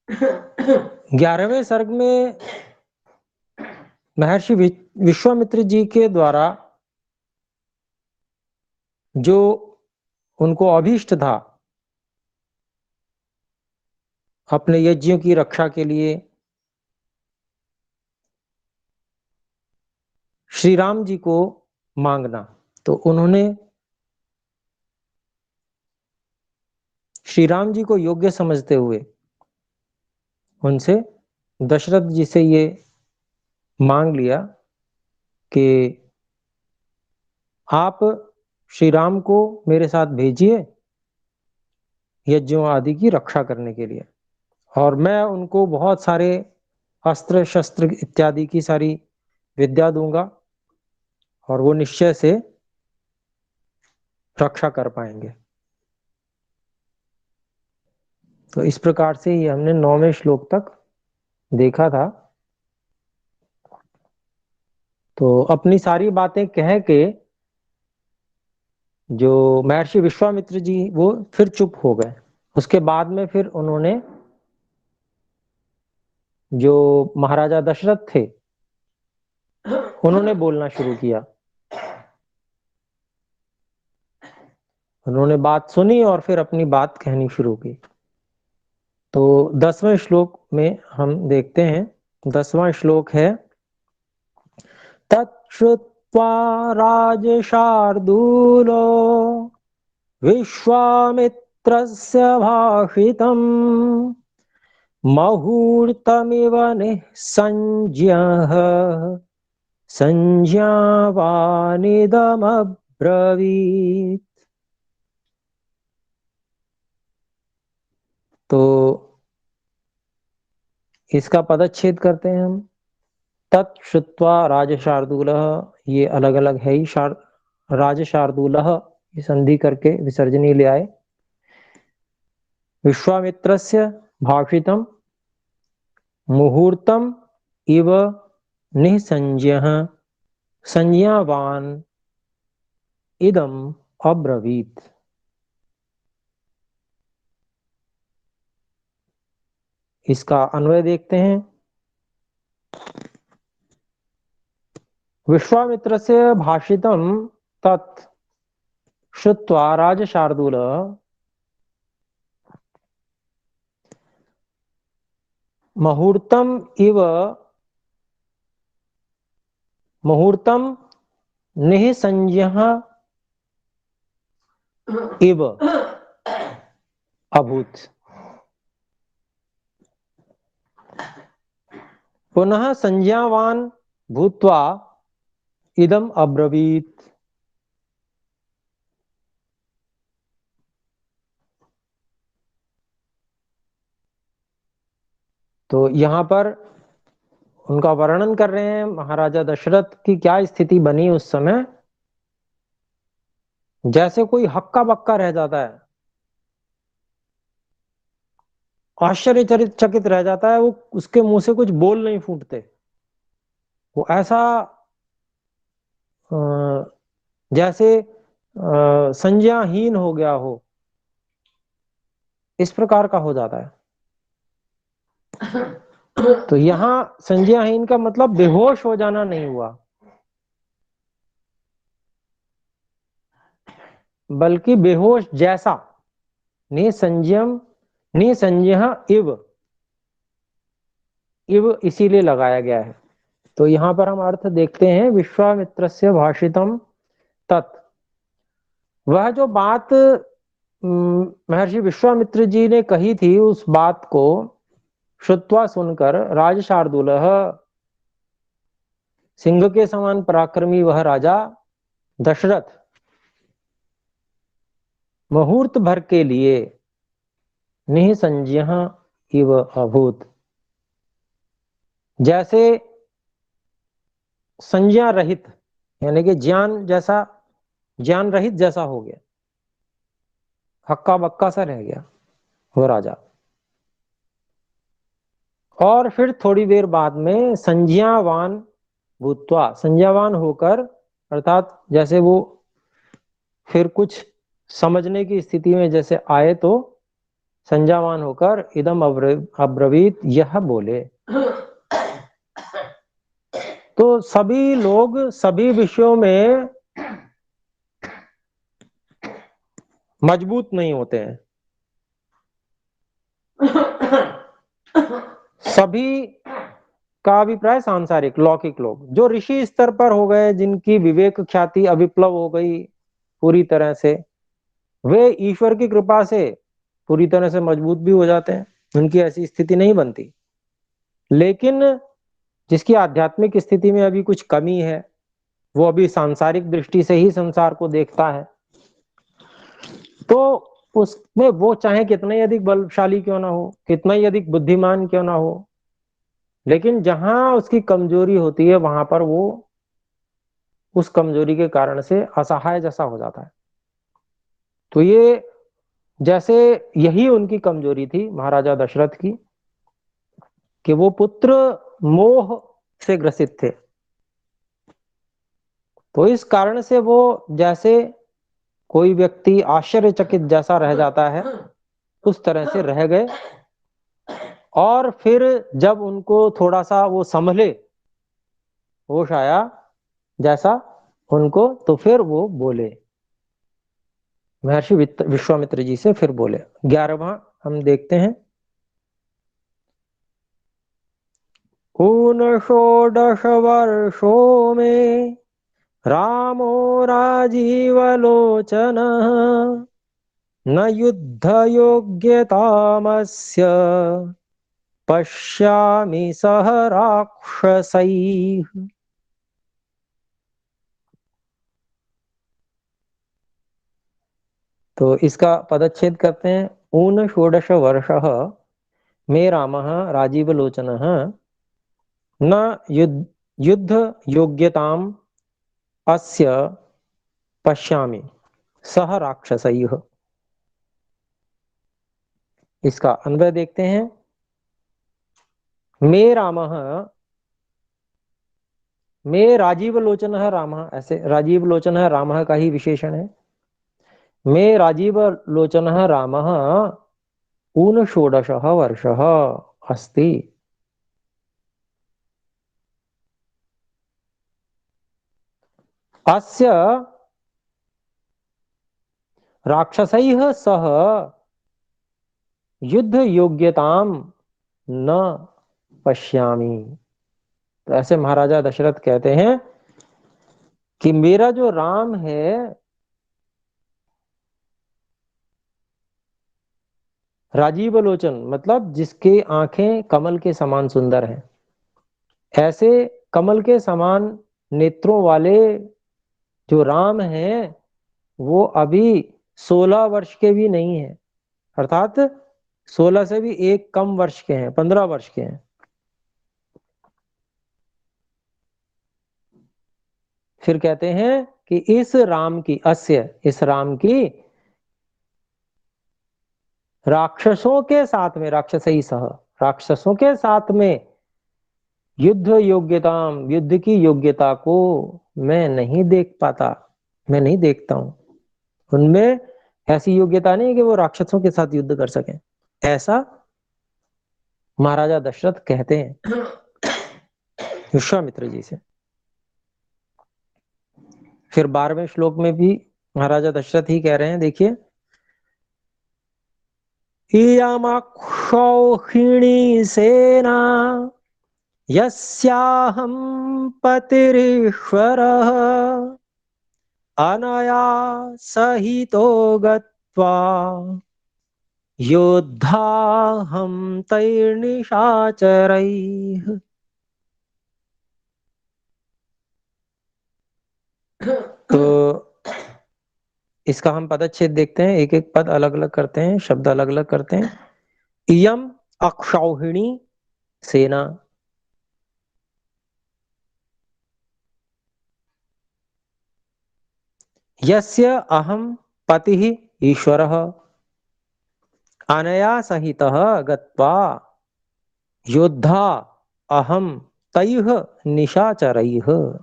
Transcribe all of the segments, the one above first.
11वें सर्ग में महर्षि विश्वामित्र जी के द्वारा जो उनको अभीष्ट था अपने यज्ञों की रक्षा के लिए, श्री राम जी को मांगना, तो उन्होंने श्री राम जी को योग्य समझते हुए उनसे, दशरथ जी से ये मांग लिया कि आप श्री राम को मेरे साथ भेजिए यज्ञों आदि की रक्षा करने के लिए, और मैं उनको बहुत सारे अस्त्र शस्त्र इत्यादि की सारी विद्या दूंगा और वो निश्चय से रक्षा कर पाएंगे। तो इस प्रकार से ये हमने 9वें श्लोक तक देखा था। तो अपनी सारी बातें कह के जो महर्षि विश्वामित्र जी वो फिर चुप हो गए। उसके बाद में फिर उन्होंने जो महाराजा दशरथ थे उन्होंने बोलना शुरू किया। उन्होंने बात सुनी और फिर अपनी बात कहनी शुरू की। तो 10वें श्लोक में हम देखते हैं, 10वां श्लोक है, तच्छ्रुत्वा राजशार्दूलो विश्वामित्रस्य भाषितम् मुहूर्तमिव निःसंज्ञः संज्ञावानिदमब्रवीत्। तो इसका पदच्छेद करते हैं हम। तत्श्रुत्वा राजशार्दूलः, ये अलग अलग है ही, राजशार्दूलः ये संधि करके विसर्जनी ले आए। विश्वामित्रस्य भाषितम् मुहूर्तम इव निःसंज्ञः संज्ञावान इदम अब्रवीत। इसका अन्वय देखते हैं। विश्वामित्रस्य भाषितम तत् श्रुत्वा राजशार्दूलः मुहूर्तम इव मुहूर्तम निःसंज्ञः इव अभूत। पुनः संज्ञावान भूत्वा इदम अब्रवीत। तो यहां पर उनका वर्णन कर रहे हैं महाराजा दशरथ की क्या स्थिति बनी उस समय। जैसे कोई हक्का बक्का रह जाता है, आश्चर्यचकित रह जाता है, वो उसके मुंह से कुछ बोल नहीं फूटते। वो ऐसा जैसे संज्ञाहीन हो गया हो, इस प्रकार का हो जाता है। तो यहां संज्ञाहीन का मतलब बेहोश हो जाना नहीं हुआ, बल्कि बेहोश जैसा। निसंज्ञम निसंज्ञ इव, इव इसीलिए लगाया गया है। तो यहां पर हम अर्थ देखते हैं, विश्वामित्रस्य भाषितम तत्, वह जो बात महर्षि विश्वामित्र जी ने कही थी, उस बात को श्रुत्वा सुनकर राजशार्दूलः, सिंह के समान पराक्रमी वह राजा दशरथ, मुहूर्त भर के लिए निःसंज्ञः इव अभूत, जैसे संज्ञा रहित, यानी कि ज्ञान रहित जैसा हो गया, हक्का बक्का सा रह गया वो राजा। और फिर थोड़ी देर बाद में संज्ञावान भूत्वा, संज्ञावान होकर, अर्थात जैसे वो फिर कुछ समझने की स्थिति में जैसे आए, तो संजावान होकर इदम अब्रवीत, यह बोले। तो सभी लोग सभी विषयों में मजबूत नहीं होते हैं। सभी का अभिप्राय सांसारिक लौकिक लोग, जो ऋषि स्तर पर हो गए, जिनकी विवेक ख्याति अभिप्लव हो गई पूरी तरह से, वे ईश्वर की कृपा से पूरी तरह से मजबूत भी हो जाते हैं, उनकी ऐसी स्थिति नहीं बनती। लेकिन जिसकी आध्यात्मिक स्थिति में अभी कुछ कमी है, वो अभी सांसारिक दृष्टि से ही संसार को देखता है, तो उसमें वो चाहे कितना ही अधिक बलशाली क्यों ना हो, कितना ही अधिक बुद्धिमान क्यों ना हो, लेकिन जहां उसकी कमजोरी होती है वहां पर वो उस कमजोरी के कारण से असहाय जैसा हो जाता है। तो ये जैसे यही उनकी कमजोरी थी महाराजा दशरथ की, कि वो पुत्र मोह से ग्रसित थे। तो इस कारण से वो जैसे कोई व्यक्ति आश्चर्यचकित जैसा रह जाता है, उस तरह से रह गए। और फिर जब उनको थोड़ा सा वो संभले, होश आया जैसा उनको, तो फिर वो बोले, महर्षि विश्वामित्र जी से फिर बोले। 11वां हम देखते हैं। ऊनषोडश वर्षो में रामो राजीवलोचनः न युद्ध योग्यतामस्य पश्यामि सह राक्षसैः। तो इसका पदच्छेद करते हैं। ऊन षोडश वर्षः मे रामः राजीवलोचनः न युद्ध योग्यताम अस्य पश्यामि सह राक्षसैः। इसका अन्वय देखते हैं। मे रामः, मे राजीव लोचनः रामः, ऐसे राजीव लोचनः रामः का ही विशेषण है। मे राजीव लोचनः रामः ऊनषोडशः वर्षः अस्ति। अस्य राक्षसैः सह युद्ध योग्यताम न पश्यामि। तो ऐसे महाराजा दशरथ कहते हैं कि मेरा जो राम है, राजीव लोचन मतलब जिसके आंखें कमल के समान सुंदर हैं, ऐसे कमल के समान नेत्रों वाले जो राम हैं, वो अभी 16 वर्ष के भी नहीं है, अर्थात 16 से भी एक कम वर्ष के हैं, 15 वर्ष के हैं। फिर कहते हैं कि इस राम की, अस्य इस राम की राक्षसों के साथ में, राक्षसई सह, राक्षसों के साथ में युद्ध योग्यता, युद्ध की योग्यता को मैं नहीं देख पाता, मैं नहीं देखता हूं। उनमें ऐसी योग्यता नहीं है कि वो राक्षसों के साथ युद्ध कर सकें, ऐसा महाराजा दशरथ कहते हैं विश्वामित्र जी से। फिर 12वें श्लोक में भी महाराजा दशरथ ही कह रहे हैं, देखिए। इयमक्षौहिणी सेना यस्याहं पतिरीश्वरः अनया सहितो गत्वा योद्धाहं तैर्निशाचरैः। तो इसका हम पदच्छेद देखते हैं, एक एक पद अलग अलग करते हैं, शब्द अलग अलग करते हैं। इयम अक्षौहिणी सेना, यस्य अहम पतिः ईश्वरः अनया सहितः गत्वा योद्धा अहम तैः निशाचरैः।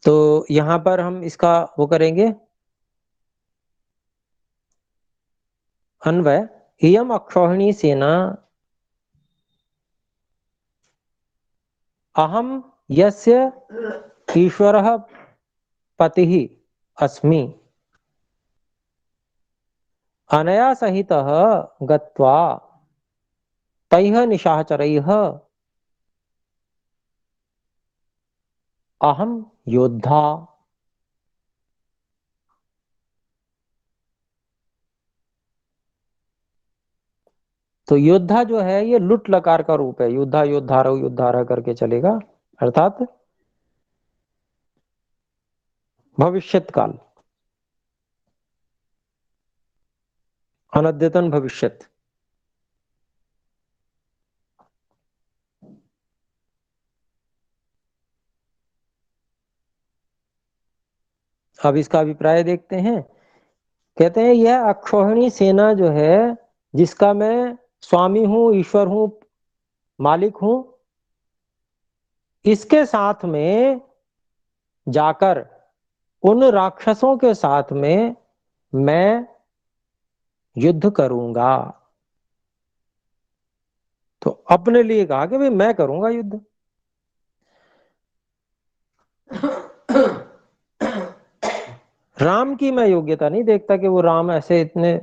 तो यहां पर हम इसका वो करेंगे अन्वय। इयम अक्षौहिणी सेना अहम यस्य ईश्वरः पतिः अस्मि अनया सहितः गत्वा तैः निशाचरैः अहम योद्धा। तो योद्धा जो है ये लुट लकार का रूप है, योद्धा योद्धारव योद्धारा करके चलेगा, अर्थात भविष्यत काल, अनद्यतन भविष्यत। अब इसका अभिप्राय देखते हैं। कहते हैं यह अक्षौहिणी सेना जो है, जिसका मैं स्वामी हूं, ईश्वर हूं, मालिक हूं, इसके साथ में जाकर उन राक्षसों के साथ में मैं युद्ध करूंगा। तो अपने लिए कहा कि भाई मैं करूंगा युद्ध। राम की मैं योग्यता नहीं देखता कि वो राम ऐसे इतने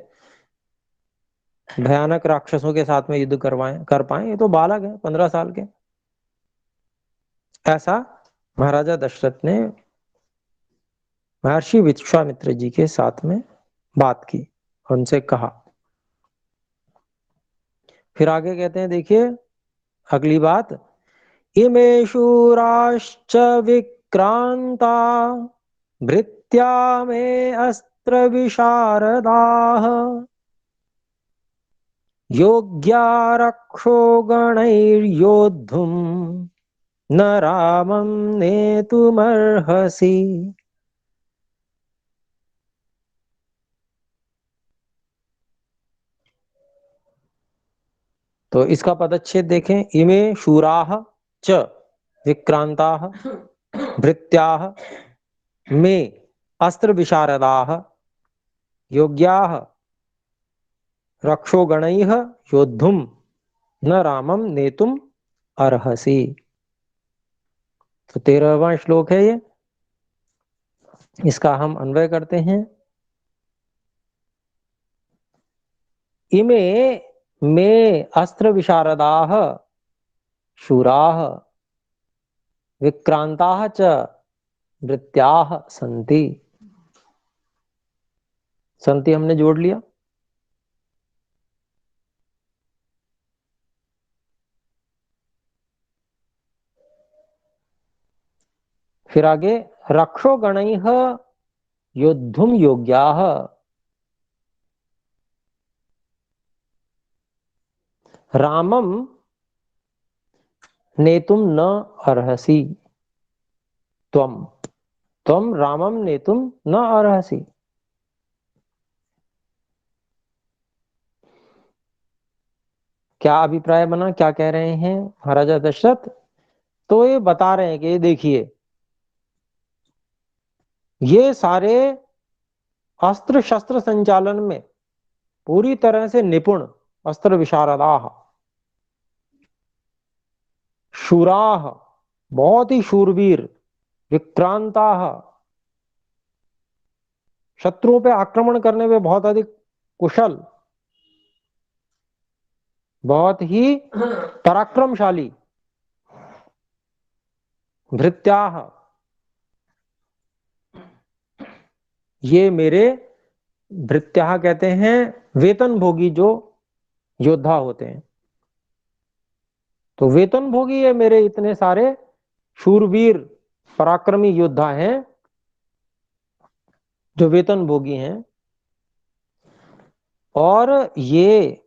भयानक राक्षसों के साथ में युद्ध कर पाए। ये तो बालक है, 15 साल के। ऐसा महाराजा दशरथ ने महर्षि विश्वामित्र जी के साथ में बात की, उनसे कहा। फिर आगे कहते हैं, देखिए अगली बात। इमे शूराश्च विक्रांता भृत्या मे अस्त्र विशारदाः योग्या रक्षो गणैर्योद्धुम् न रामं नेतुमर्हसि। तो इसका पदच्छेद देखें। इमे शूराः च विक्रांताः भृत्याः मे अस्त्र विशारदाः योग्याः रक्षोगणैः योद्धुं न रामं नेतुम अर्हसि। तो 13वां श्लोक है ये, इसका हम अन्वय करते हैं। इमे मे अस्त्र विशारदाः शूराः विक्रांताः च भृत्याः सन्ति। संति हमने जोड़ लिया। फिर आगे रक्षो गणैः योद्धुम योग्याः रामम नेतुम न अर्हसि त्वम त्वम रामम नेतुम न अर्हसि। क्या अभिप्राय बना, क्या कह रहे हैं महाराजा दशरथ? तो ये बता रहे हैं कि देखिए ये सारे अस्त्र शस्त्र संचालन में पूरी तरह से निपुण अस्त्र विशारदाह शूराह बहुत ही शूरवीर विक्रांताह शत्रुओं पे आक्रमण करने में बहुत अधिक कुशल, बहुत ही पराक्रमशाली भृत्याह ये मेरे भृत्याह कहते हैं वेतन भोगी जो योद्धा होते हैं। तो वेतन भोगी ये मेरे इतने सारे शूरवीर पराक्रमी योद्धा हैं जो वेतन भोगी हैं। और ये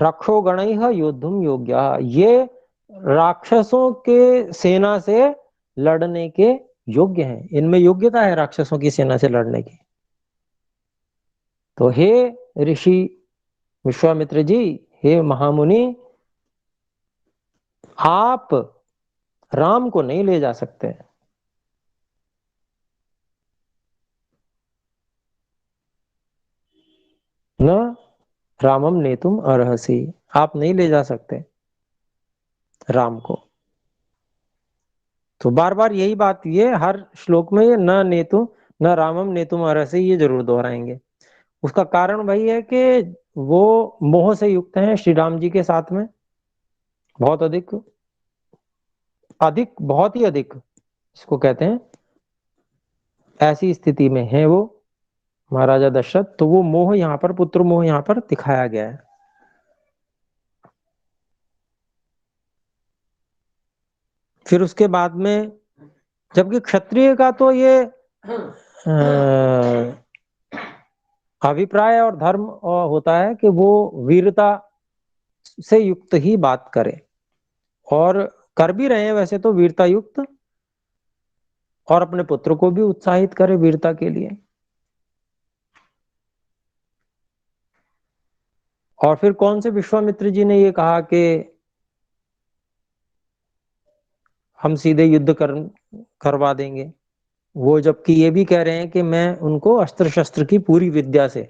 रक्षो गणैः योद्धुम योग्या ये राक्षसों के सेना से लड़ने के योग्य हैं, इनमें योग्यता है राक्षसों की सेना से लड़ने की। तो हे ऋषि विश्वामित्र जी, हे महामुनि, आप राम को नहीं ले जा सकते। न रामम नेतुम अर्हसि, आप नहीं ले जा सकते राम को। तो बार बार यही बात, ये हर श्लोक में ये न नेतु न रामम नेतुम अर्हसि ये जरूर दोहराएंगे। उसका कारण वही है कि वो मोह से युक्त हैं श्री राम जी के साथ में, बहुत अधिक, अधिक बहुत ही अधिक इसको कहते हैं। ऐसी स्थिति में है वो महाराजा दशरथ, तो वो मोह यहाँ पर, पुत्र मोह यहाँ पर दिखाया गया है। फिर उसके बाद में, जबकि क्षत्रिय का तो ये अभिप्राय और धर्म होता है कि वो वीरता से युक्त ही बात करे, और कर भी रहे हैं वैसे तो वीरता युक्त, और अपने पुत्र को भी उत्साहित करे वीरता के लिए। और फिर कौन से विश्वामित्र जी ने ये कहा कि हम सीधे युद्ध करवा देंगे, वो जबकि ये भी कह रहे हैं कि मैं उनको अस्त्र शस्त्र की पूरी विद्या से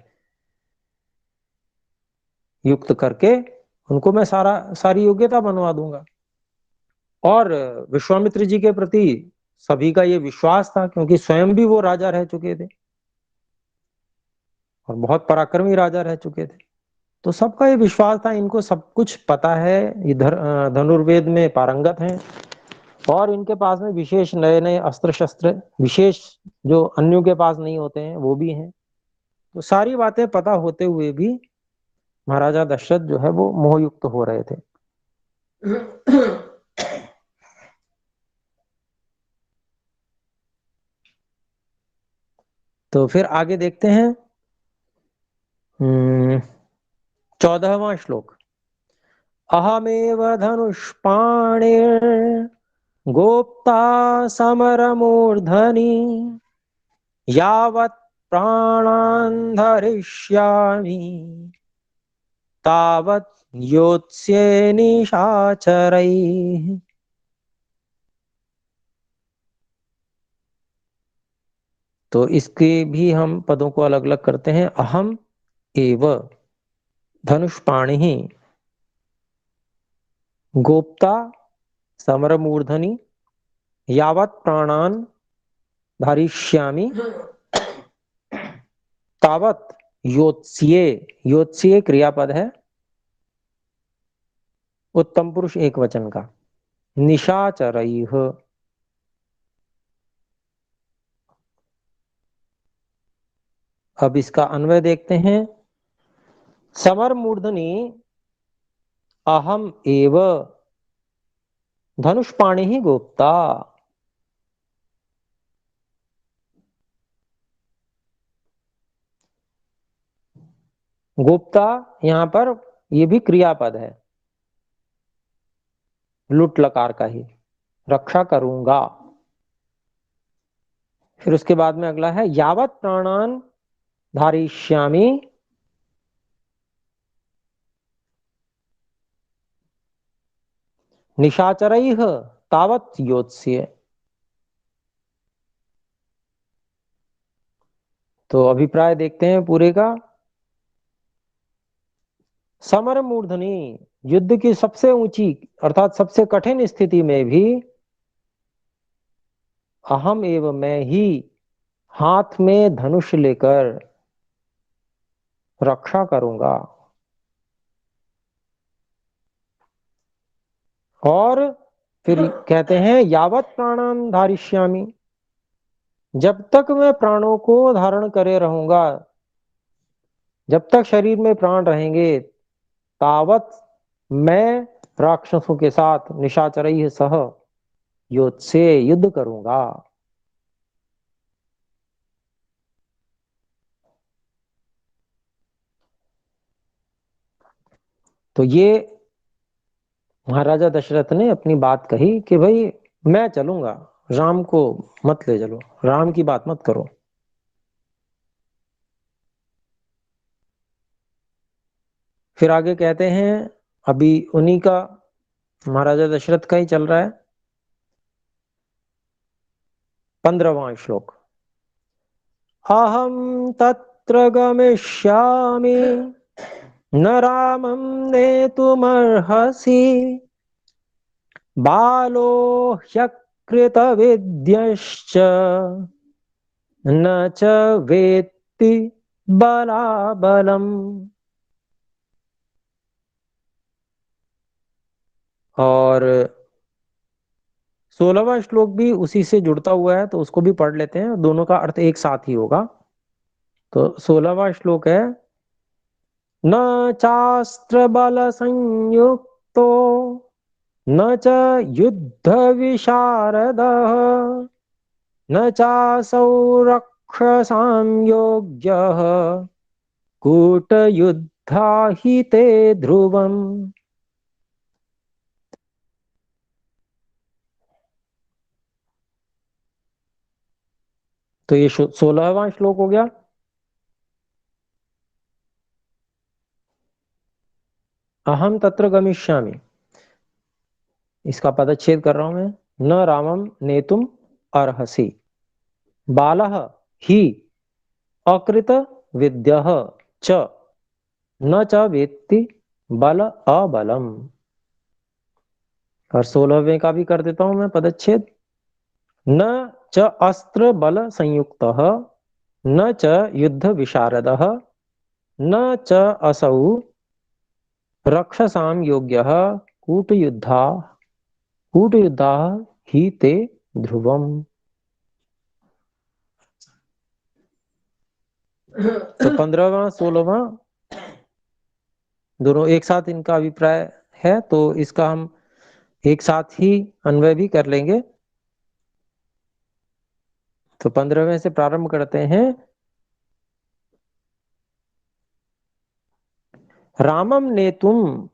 युक्त करके उनको मैं सारी योग्यता बनवा दूंगा। और विश्वामित्र जी के प्रति सभी का ये विश्वास था, क्योंकि स्वयं भी वो राजा रह चुके थे और बहुत पराक्रमी राजा रह चुके थे। तो सबका ये विश्वास था, इनको सब कुछ पता है, इधर धनुर्वेद में पारंगत हैं, और इनके पास में विशेष नए नए अस्त्र शस्त्र विशेष जो अन्यों के पास नहीं होते हैं वो भी हैं। तो सारी बातें पता होते हुए भी महाराजा दशरथ जो है वो मोहयुक्त हो रहे थे। तो फिर आगे देखते हैं 14वां श्लोक। अहमेव धनुष्पाणिर् गोप्ता समरमूर्धनि यावत् प्राणान् धरिष्यामि तावत् योत्स्ये निशाचरैः। तो इसके भी हम पदों को अलग अलग करते हैं। अहम एव धनुष्पाणि गोप्ता समरमूर्धनि यावत् प्राणान् धारिष्यामि तावत् योत्स्ये, योत्स्ये क्रियापद है उत्तम पुरुष एक वचन का, निशाचरैः। अब इसका अन्वय देखते हैं। समर मूर्धनि अहम एव धनुष्पाणि ही गोप्ता। गोप्ता यहां पर ये भी क्रियापद है, लुट लकार का ही, रक्षा करूंगा। फिर उसके बाद में अगला है यावत प्राणान धारिष्यामि निशाचरैः तावत योत्स्य। तो अभिप्राय देखते हैं पूरे का। समर मूर्धनि, युद्ध की सबसे ऊंची अर्थात सबसे कठिन स्थिति में भी अहम एवं मैं ही हाथ में धनुष लेकर रक्षा करूंगा। और फिर कहते हैं यावत प्राणान धारिष्यामि, जब तक मैं प्राणों को धारण करे रहूंगा, जब तक शरीर में प्राण रहेंगे, तावत मैं राक्षसों के साथ निशाचरैः सह युद्ध से युद्ध करूंगा। तो ये महाराजा दशरथ ने अपनी बात कही कि भाई मैं चलूंगा, राम को मत ले चलो, राम की बात मत करो। फिर आगे कहते हैं, अभी उन्हीं का, महाराजा दशरथ का ही चल रहा है 15वां श्लोक। अहम तत् तत्र गमिष्यामि न रामं नेतुमर्हसि बालो ह्यकृतविद्यश्च न च वेत्ति बलाबलम्। और 16वां श्लोक भी उसी से जुड़ता हुआ है, तो उसको भी पढ़ लेते हैं, दोनों का अर्थ एक साथ ही होगा। तो 16वां श्लोक है, न चास्त्र बल संयुक्तो न च युद्ध विशारदः न चासौ रक्षसां योग्यः कूटयुद्धा हि ते ध्रुवम्। तो ये 16वां श्लोक हो गया। अहम तत्र गमिष्यामि, इसका पदच्छेद कर रहा हूं मैं। न रामम नेतुम अर्हसि बालः ही अकृत विद्यः च न च वेत्ति बल अबलम। और 16वें का भी कर देता हूं मैं पदच्छेद। न च अस्त्र बल संयुक्तः न च युद्ध विशारदः न च असौ रक्षसां योग्यः कूटयुद्धा कूटयुद्धा ही ते ध्रुवम। तो 15वां 16वां दोनों एक साथ इनका अभिप्राय है, तो इसका हम एक साथ ही अन्वय भी कर लेंगे। तो 15वें से प्रारंभ करते हैं। रामम नेतुम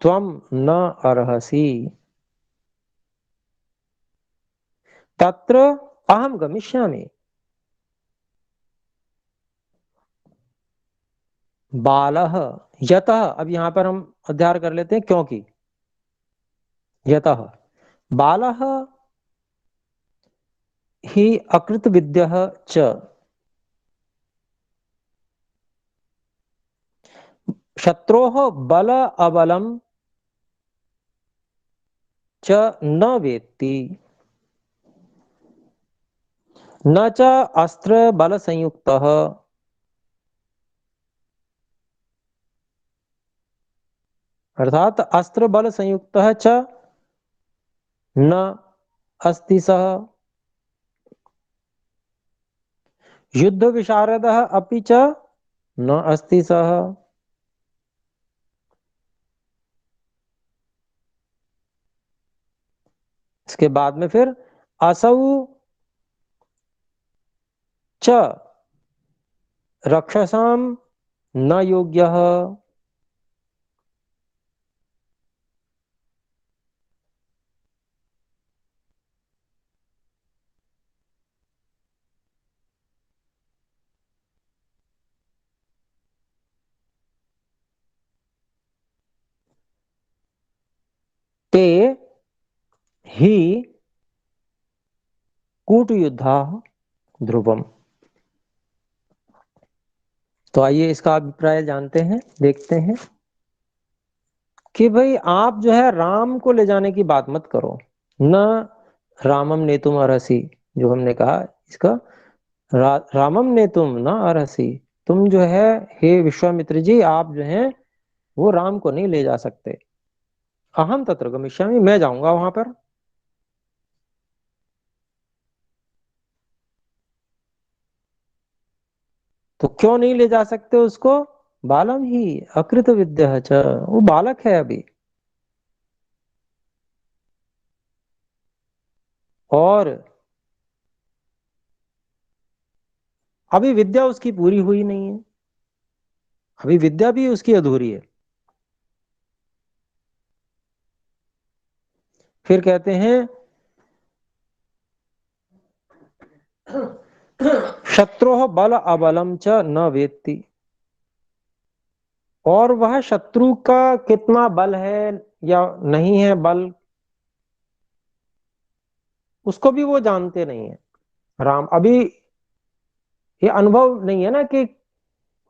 त्वम न अर्हसि तत्र अहम गमिष्यामि बालः यतः। अब यहां पर हम अध्याय कर लेते हैं, क्योंकि यतः बालः ही अकृत विद्यः च शत्रोः बल अबलम च न वेत्ति न च अस्त्र बल संयुक्तः अर्थात अस्त्र बल संयुक्तः च न अस्ति सः युद्ध विशारदः अपि च न अस्ति सः। इसके बाद में फिर असौ च रक्षसां न योग्यः ते ही कूटयुद्धा ध्रुवम। तो आइए इसका अभिप्राय जानते हैं, देखते हैं कि भाई आप जो है राम को ले जाने की बात मत करो। न रामम नेतुम अर्हसि, जो हमने कहा इसका रामम नेतुम न अर्हसि, तुम जो है हे विश्वामित्र जी, आप जो है वो राम को नहीं ले जा सकते। अहम तत्र गमिष्यामि, मैं जाऊंगा वहां पर। तो क्यों नहीं ले जा सकते उसको? बालम ही अकृत विद्या च, वो बालक है अभी, और अभी विद्या उसकी पूरी हुई नहीं है, अभी विद्या भी उसकी अधूरी है। फिर कहते हैं शत्रुः बल अबलम च न वेत्ति, और वह शत्रु का कितना बल है या नहीं है बल, उसको भी वो जानते नहीं है। राम अभी ये अनुभव नहीं है ना कि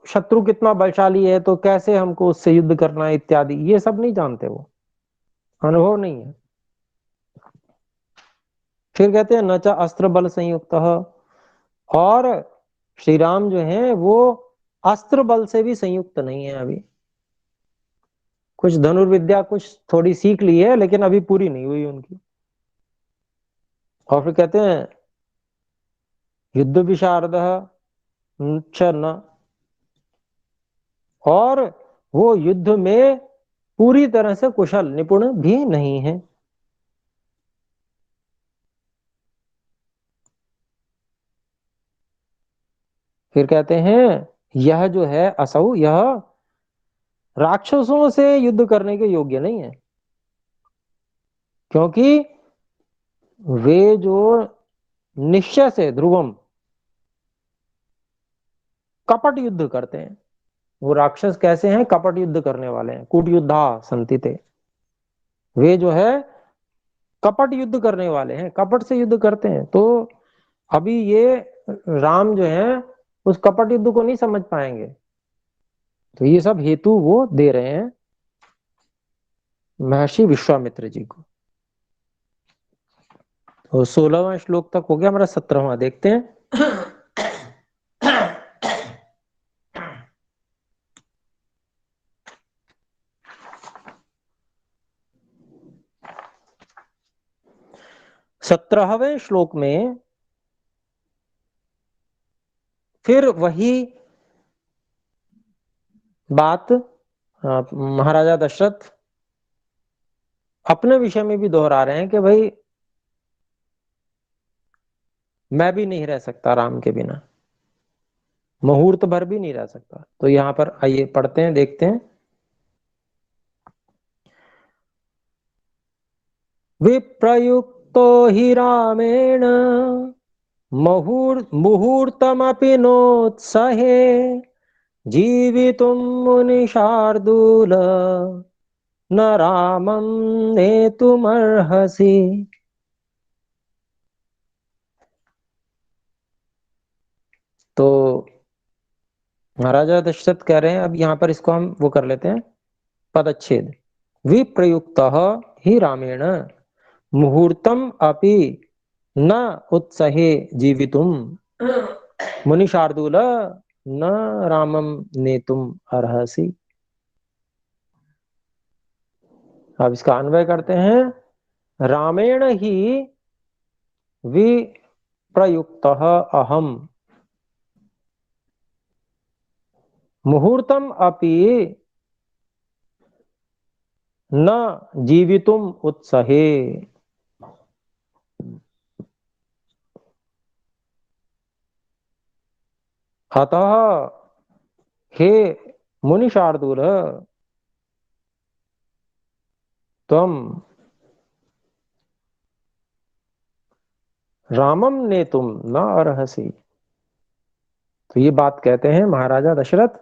शत्रु कितना बलशाली है तो कैसे हमको उससे युद्ध करना है इत्यादि, ये सब नहीं जानते, वो अनुभव नहीं है। फिर कहते हैं न च अस्त्र बल संयुक्त, और श्री राम जो है वो अस्त्र बल से भी संयुक्त नहीं है अभी। कुछ धनुर्विद्या कुछ थोड़ी सीख ली है लेकिन अभी पूरी नहीं हुई उनकी। और फिर कहते हैं युद्ध विशारद च न, और वो युद्ध में पूरी तरह से कुशल निपुण भी नहीं है। फिर कहते हैं यह जो है असौ, यह राक्षसों से युद्ध करने के योग्य नहीं है, क्योंकि वे जो निश्चय से ध्रुवम कपट युद्ध करते हैं। वो राक्षस कैसे हैं? कपट युद्ध करने वाले हैं, कूट युद्धा संति थे। वे जो है कपट युद्ध करने वाले हैं, कपट से युद्ध करते हैं। तो अभी ये राम जो है उस कपट युद्ध को नहीं समझ पाएंगे। तो ये सब हेतु वो दे रहे हैं महर्षि विश्वामित्र जी को। तो 16वां श्लोक तक हो गया हमारा, 17वां देखते हैं। 17वें श्लोक में फिर वही बात महाराजा दशरथ अपने विषय में भी दोहरा रहे हैं कि भाई मैं भी नहीं रह सकता राम के बिना, मुहूर्त भर भी नहीं रह सकता। तो यहां पर आइए पढ़ते हैं, देखते हैं। विप्रयुक्तो हि रामेण मुहूर्तमपि नोत्सहे जीवितुं मुनिशार्दूल न रामं नेतुमर्हसि। तो महाराजा दशरथ कह रहे हैं, अब यहां पर इसको हम वो कर लेते हैं पदच्छेद। विप्रयुक्त ही रामेण मुहूर्तम अपि न उत्सहे जीवितुम मुनिशार्दूल न रामम नेतुम अर्हसि। अब इसका अन्वय करते हैं। रामेण ही विप्रयुक्त अहम मुहूर्तम अपि न जीवितुम उत्सहे। अतः हे मुनि शार्दूल, तम रामम ने तुम न अर्हसि। तो ये बात कहते हैं महाराजा दशरथ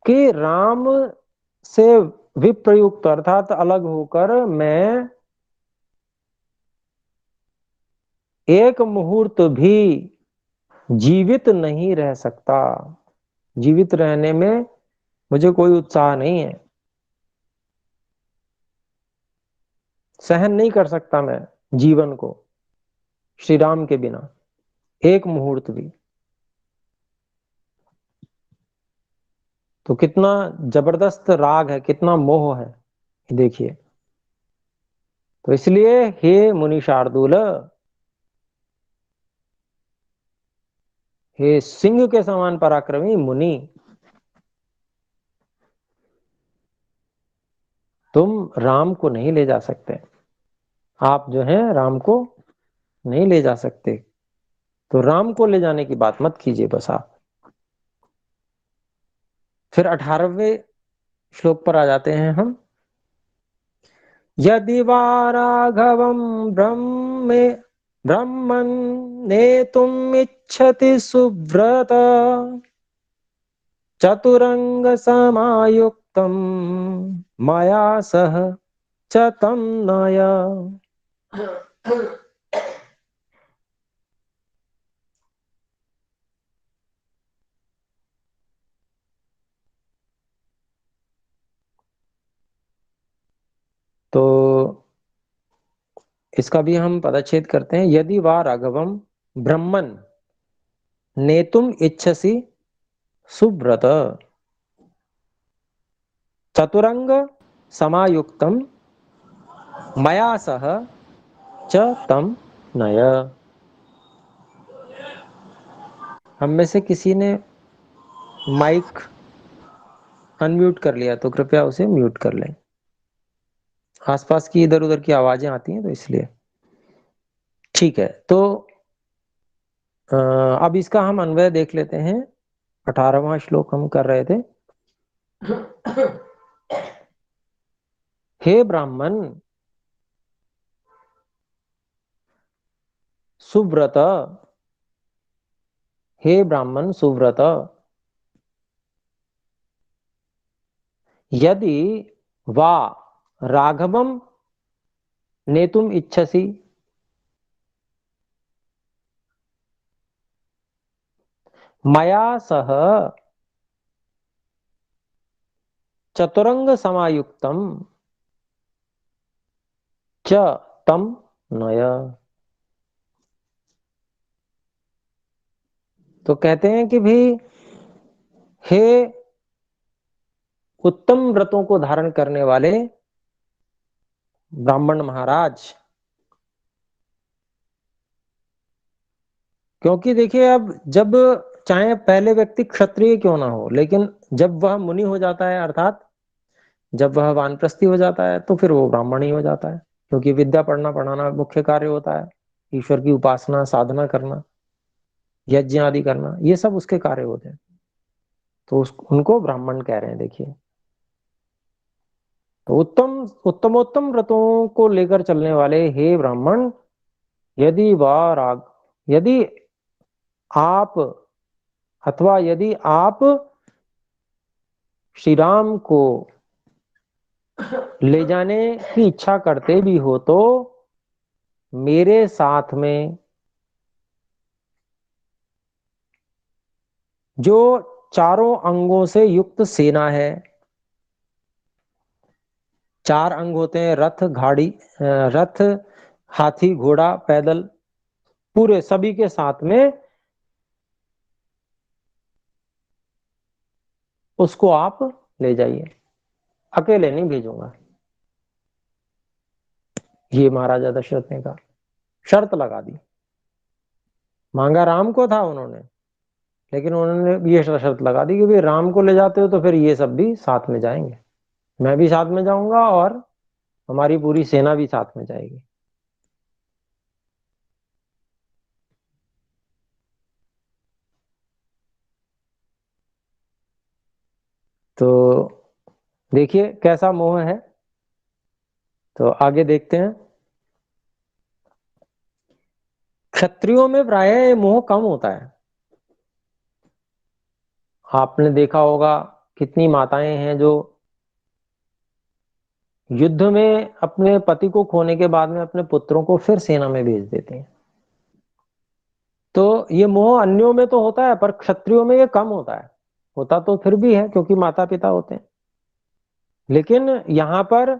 कि राम से विप्रयुक्त अर्थात अलग होकर मैं एक मुहूर्त भी जीवित नहीं रह सकता। जीवित रहने में मुझे कोई उत्साह नहीं है, सहन नहीं कर सकता मैं जीवन को श्री राम के बिना एक मुहूर्त भी। तो कितना जबरदस्त राग है, कितना मोह है, देखिए। तो इसलिए हे मुनि शार्दूल, हे सिंह के समान पराक्रमी मुनि, तुम राम को नहीं ले जा सकते। आप जो है राम को नहीं ले जा सकते। तो राम को ले जाने की बात मत कीजिए बस आप। फिर 18वें श्लोक पर आ जाते हैं हम। यदि वा राघवं ब्रह्मे ब्रह्मन् नेतुम् इच्छति सुव्रत चतुरंग समायुक्तम् मया सह च तं नय। इसका भी हम पदच्छेद करते हैं। यदि वा राघवम ब्रह्मन नेतुम इच्छसि सुब्रत चतुरंग समायुक्तम मया सह च तम नय। हम में से किसी ने माइक अनम्यूट कर लिया तो कृपया उसे म्यूट कर लें। आसपास की इधर उधर की आवाजें आती हैं तो इसलिए। ठीक है, तो अब इसका हम अन्वय देख लेते हैं। 18वां श्लोक हम कर रहे थे। हे ब्राह्मण सुव्रत, हे ब्राह्मण सुव्रत, यदि वा राघवम नेतुम इच्छसि मया सह चतुरंग समायुक्तम च तम नय। तो कहते हैं कि भी हे उत्तम व्रतों को धारण करने वाले ब्राह्मण महाराज, क्योंकि देखिए अब जब चाहे पहले व्यक्ति क्षत्रिय क्यों ना हो, लेकिन जब वह मुनि हो जाता है अर्थात जब वह वानप्रस्थी हो जाता है तो फिर वो ब्राह्मण ही हो जाता है, क्योंकि विद्या पढ़ना पढ़ाना मुख्य कार्य होता है। ईश्वर की उपासना साधना करना, यज्ञ आदि करना, ये सब उसके कार्य होते हैं। तो उनको ब्राह्मण कह रहे हैं। देखिए, तो उत्तम उत्तमोत्तम व्रतों को लेकर चलने वाले हे ब्राह्मण, यदि वह राग यदि आप अथवा यदि आप श्री राम को ले जाने की इच्छा करते भी हो तो मेरे साथ में जो चारों अंगों से युक्त सेना है, 4 अंग होते हैं, रथ गाड़ी, रथ हाथी घोड़ा पैदल, पूरे सभी के साथ में उसको आप ले जाइए, अकेले नहीं भेजूंगा। ये महाराजा दशरथ ने कहा, शर्त लगा दी। मांगा राम को था उन्होंने, लेकिन उन्होंने ये शर्त लगा दी कि भाई राम को ले जाते हो तो फिर ये सब भी साथ में जाएंगे, मैं भी साथ में जाऊंगा और हमारी पूरी सेना भी साथ में जाएगी। तो देखिए कैसा मोह है। तो आगे देखते हैं। क्षत्रियों में प्राय ये मोह कम होता है। आपने देखा होगा कितनी माताएं हैं जो युद्ध में अपने पति को खोने के बाद में अपने पुत्रों को फिर सेना में भेज देती हैं। तो ये मोह अन्यों में तो होता है, पर क्षत्रियों में ये कम होता है। होता तो फिर भी है क्योंकि माता पिता होते हैं, लेकिन यहां पर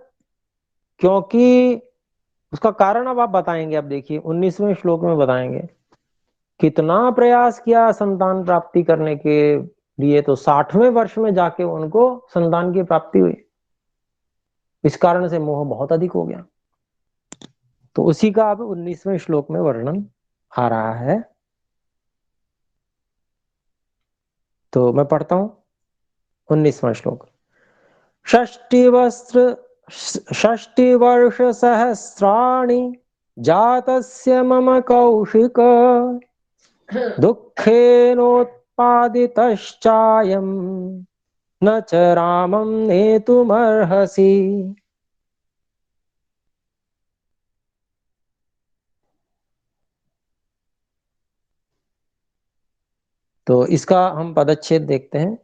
क्योंकि उसका कारण अब आप बताएंगे। अब देखिए 19वें श्लोक में बताएंगे कितना प्रयास किया संतान प्राप्ति करने के लिए, तो 60वें वर्ष में जाके उनको संतान की प्राप्ति हुई। इस कारण से मोह बहुत अधिक हो गया। तो उसी का अब 19वें श्लोक में वर्णन आ रहा है। तो मैं पढ़ता हूं 19वां श्लोक। षष्टिवस्त्र षष्टिवर्षसहस्राणि जातस्य मम कौशिक दुःखेनोत्पादितश्चायम् न च रामं नेतुमर्हसि। तो इसका हम पदच्छेद देखते हैं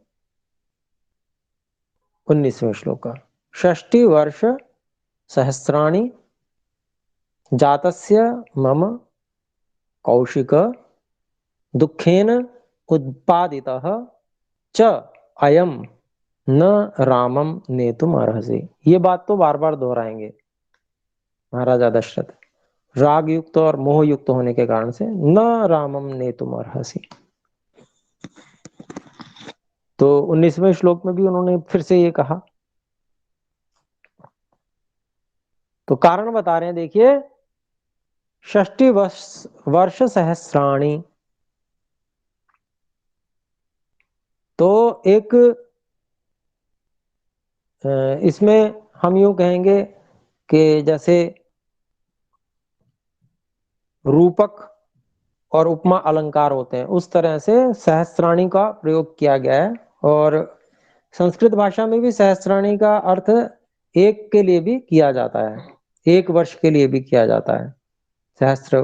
19वें श्लोक का। षष्टि वर्ष सहस्राणि जातस्य मम कौशिक दुखेन उत्पादितः च अयम न रामम नेतुम अर्हसि। ये बात तो बार बार दोहराएंगे महाराजा दशरथ। राग युक्त और मोह युक्त होने के कारण से न रामम नेतुम अर्हसि। तो 19वें श्लोक में भी उन्होंने फिर से ये कहा। तो कारण बता रहे हैं, देखिए, षष्टि वर्ष सहस्राणी। तो एक इसमें हम यूं कहेंगे कि जैसे रूपक और उपमा अलंकार होते हैं, उस तरह से सहस्राणी का प्रयोग किया गया है। और संस्कृत भाषा में भी सहस्राणी का अर्थ एक के लिए भी किया जाता है, एक वर्ष के लिए भी किया जाता है सहस्त्र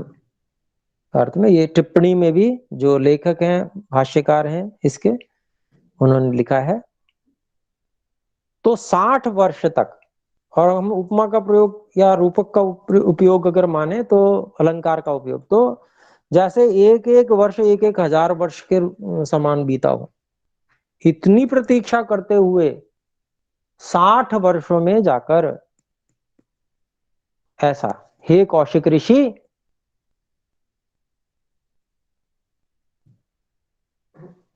अर्थ में। ये टिप्पणी में भी जो लेखक हैं, भाष्यकार हैं इसके, उन्होंने लिखा है। तो 60 वर्ष तक, और हम उपमा का प्रयोग या रूपक का उपयोग अगर माने तो अलंकार का उपयोग, तो जैसे एक एक वर्ष एक एक हजार वर्ष के समान बीता हो, इतनी प्रतीक्षा करते हुए 60 वर्षों में जाकर ऐसा, हे कौशिक ऋषि,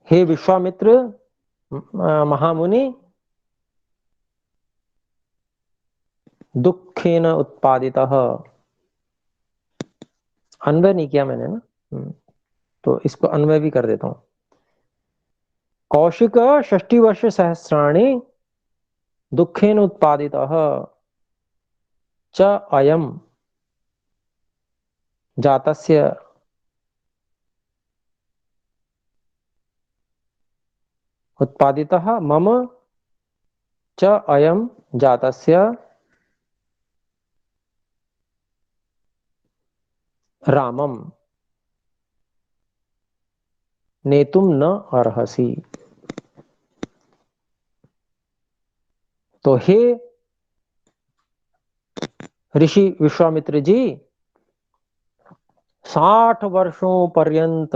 हे विश्वामित्र महामुनि, दुखेन उत्पादितः। अन्वय नहीं किया मैंने ना, तो इसको अन्वय भी कर देता हूं। कौशिक षष्टि वर्ष सहस्राणि दुखेन उत्पादितः च अयम जातस्य उत्पादितः मम च अयम जातस्य रामम नेतुम न अर्हसि। तो हे ऋषि विश्वामित्र जी, 60 वर्षों पर्यंत